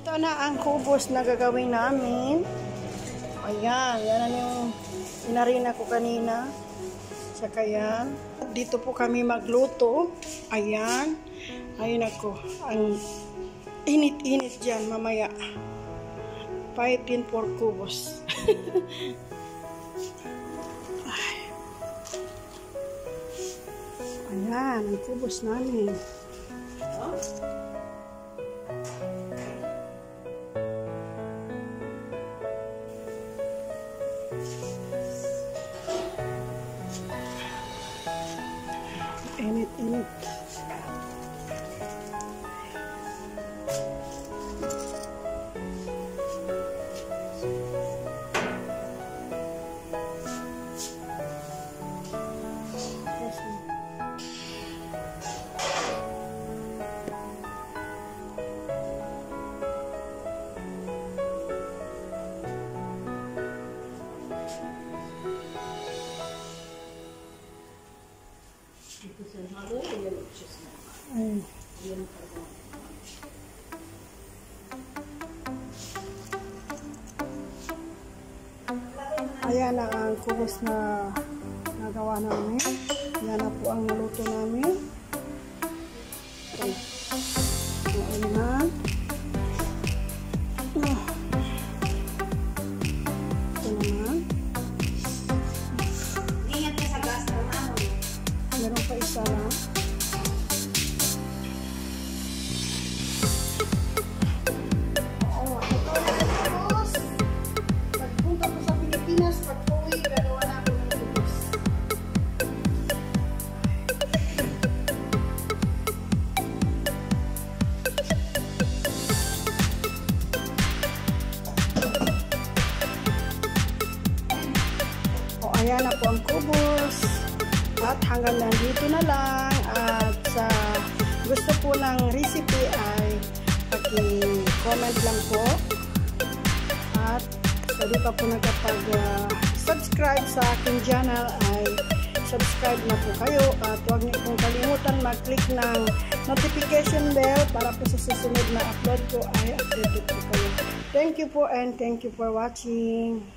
Ito na ang kubos na gagawin namin. Ayan, yan yung inarina ko kanina. Saka yan. Dito po kami magluto. Ayan. Ayun ako. Ang init-init dyan mamaya. Fighting for kubos. Ayan, ang kubos namin. Init-init. Ayan na ang kubos na nagawa namin. Yan na po ang naluto namin. Ayan na. Ito naman. Ingat ka sa gas na naman. Meron pa isa lang. Ayan na po ang kubos. At hanggang nandito na lang. At sa gusto po ng recipe ay paki-comment lang po. At sa di pa po nakapag-subscribe sa aking channel ay subscribe na po kayo. At huwag niyo pong kalimutan mag-click ng notification bell para po sa susunod na upload ko ay updated po kayo. Thank you po and thank you for watching.